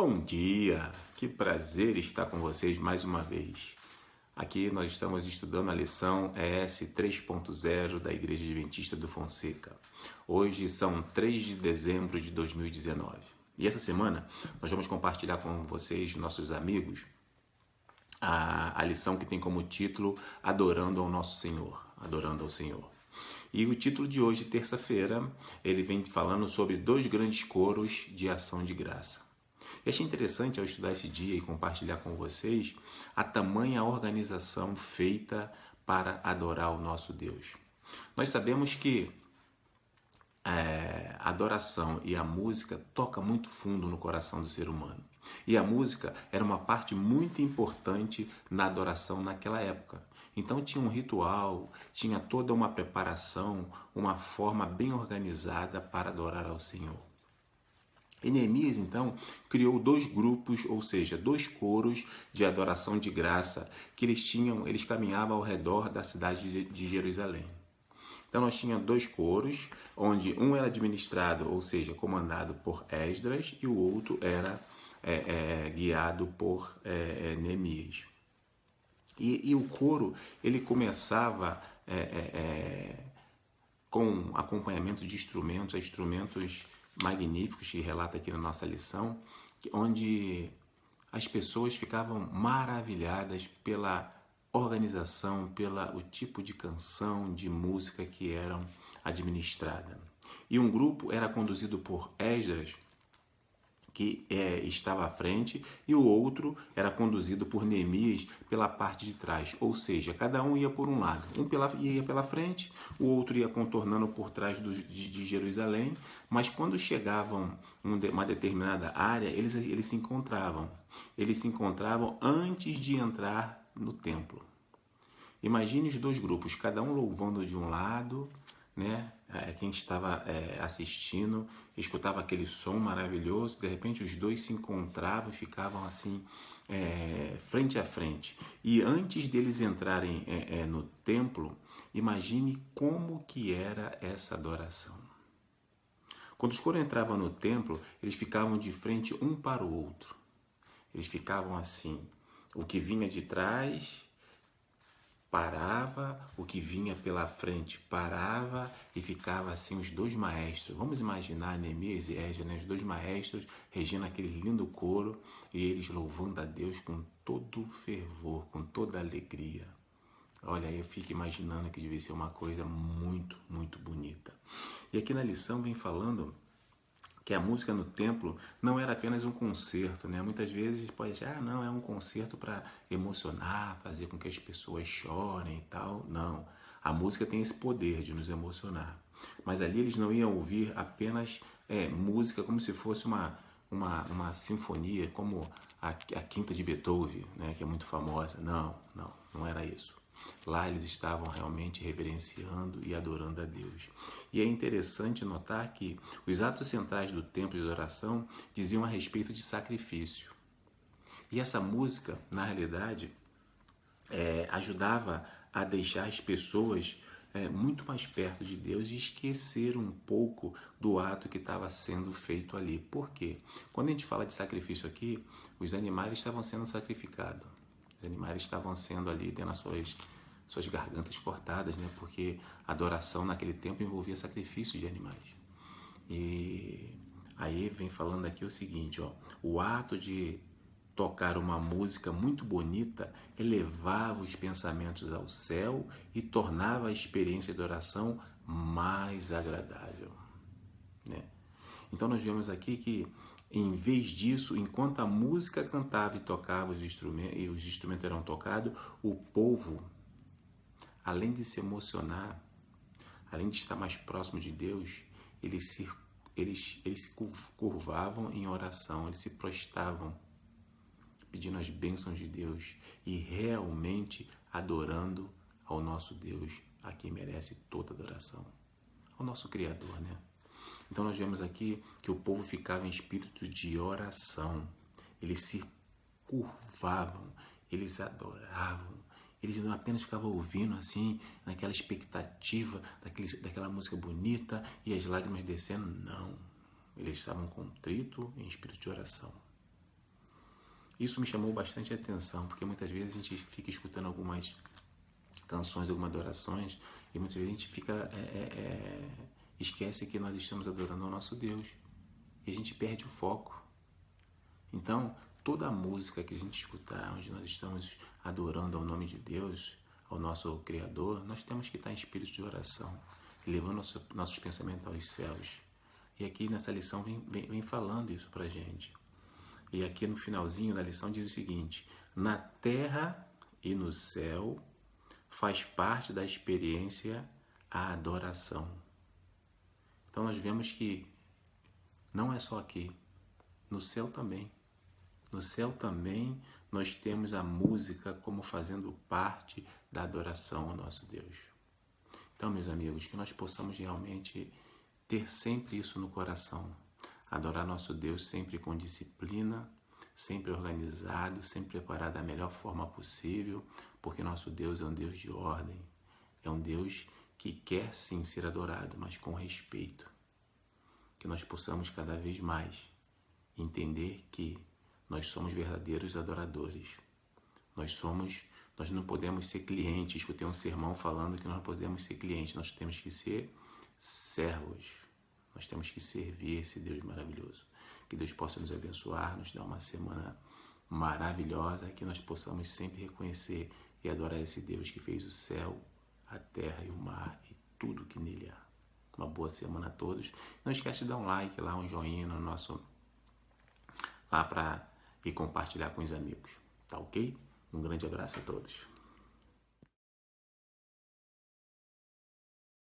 Bom dia, que prazer estar com vocês mais uma vez. Aqui nós estamos estudando a lição ES 3.0 da Igreja Adventista do Fonseca. Hoje são 3 de dezembro de 2019. E essa semana nós vamos compartilhar com vocês, nossos amigos, a lição que tem como título Adorando ao Nosso Senhor. Adorando ao Senhor. E o título de hoje, terça-feira, ele vem falando sobre 2 grandes coros de ação de graça. Eu achei interessante ao estudar esse dia e compartilhar com vocês a tamanha organização feita para adorar o nosso Deus. Nós sabemos que a adoração e a música toca muito fundo no coração do ser humano. E a música era uma parte muito importante na adoração naquela época. Então tinha um ritual, tinha toda uma preparação, uma forma bem organizada para adorar ao Senhor. E Neemias, então, criou 2 grupos, ou seja, 2 coros de adoração de graça que eles caminhavam ao redor da cidade de Jerusalém. Então nós tínhamos 2 coros, onde um era administrado, ou seja, comandado por Esdras, e o outro era guiado por Neemias. E o coro, ele começava com acompanhamento de instrumentos magníficos que relata aqui na nossa lição, onde as pessoas ficavam maravilhadas pela organização, pelo tipo de canção, de música que eram administrada. E um grupo era conduzido por Esdras, que estava à frente, e o outro era conduzido por Neemias pela parte de trás, ou seja, cada um ia por um lado, ia pela frente, o outro ia contornando por trás de Jerusalém, mas quando chegavam em uma determinada área, eles se encontravam antes de entrar no templo. Imagine os 2 grupos, cada um louvando de um lado, né? Quem estava assistindo escutava aquele som maravilhoso, de repente os 2 se encontravam e ficavam assim frente a frente. E antes deles entrarem no templo, imagine como que era essa adoração. Quando os coros entravam no templo, eles ficavam de frente um para o outro. Eles ficavam assim, o que vinha de trás parava, o que vinha pela frente parava e ficava assim os 2 maestros. Vamos imaginar Neemias e Esdras, né? Os 2 maestros regendo aquele lindo coro e eles louvando a Deus com todo o fervor, com toda a alegria. Olha, eu fico imaginando que devia ser uma coisa muito, muito bonita. E aqui na lição vem falando que a música no templo não era apenas um concerto, né? Muitas vezes pode achar, não, é um concerto para emocionar, fazer com que as pessoas chorem e tal. Não, a música tem esse poder de nos emocionar. Mas ali eles não iam ouvir apenas música como se fosse uma sinfonia, como a Quinta de Beethoven, né? Que é muito famosa. Não era isso. Lá eles estavam realmente reverenciando e adorando a Deus. E é interessante notar que os atos centrais do templo de adoração diziam a respeito de sacrifício. E essa música, na realidade, ajudava a deixar as pessoas muito mais perto de Deus e esquecer um pouco do ato que estava sendo feito ali. Por quê? Quando a gente fala de sacrifício aqui, os animais estavam sendo sacrificados. Os animais estavam sendo ali tendo as suas gargantas cortadas, né? Porque a adoração naquele tempo envolvia sacrifício de animais. E aí vem falando aqui o seguinte, ó, o ato de tocar uma música muito bonita elevava os pensamentos ao céu e tornava a experiência de adoração mais agradável, né? Então nós vemos aqui que em vez disso, enquanto a música cantava e tocava os instrumentos eram tocados, o povo, além de se emocionar, além de estar mais próximo de Deus, eles se curvavam em oração, eles se prostravam, pedindo as bênçãos de Deus e realmente adorando ao nosso Deus, a quem merece toda adoração, ao nosso Criador, né? Então nós vemos aqui que o povo ficava em espírito de oração. Eles se curvavam, eles adoravam. Eles não apenas ficavam ouvindo assim, naquela expectativa daquela música bonita e as lágrimas descendo. Não. Eles estavam contritos em espírito de oração. Isso me chamou bastante atenção, porque muitas vezes a gente fica escutando algumas canções, algumas adorações, e muitas vezes a gente fica esquece que nós estamos adorando ao nosso Deus, e a gente perde o foco. Então, toda a música que a gente escutar, onde nós estamos adorando ao nome de Deus, ao nosso Criador, nós temos que estar em espírito de oração, levando nossos pensamentos aos céus. E aqui nessa lição vem falando isso pra gente. E aqui no finalzinho da lição diz o seguinte: na terra e no céu faz parte da experiência a adoração. Então nós vemos que não é só aqui, no céu também. No céu também nós temos a música como fazendo parte da adoração ao nosso Deus. Então, meus amigos, que nós possamos realmente ter sempre isso no coração. Adorar nosso Deus sempre com disciplina, sempre organizado, sempre preparado da melhor forma possível, porque nosso Deus é um Deus de ordem. É um Deus que quer sim ser adorado, mas com respeito. Que nós possamos cada vez mais entender que nós somos verdadeiros adoradores. Nós não podemos ser clientes. Escutei um sermão falando que nós não podemos ser clientes, nós temos que ser servos. Nós temos que servir esse Deus maravilhoso. Que Deus possa nos abençoar, nos dar uma semana maravilhosa, que nós possamos sempre reconhecer e adorar esse Deus que fez o céu, a terra e o mar e tudo que nele há. Uma boa semana a todos. Não esquece de dar um like lá, um joinha no nosso lá e compartilhar com os amigos, tá ok? Um grande abraço a todos.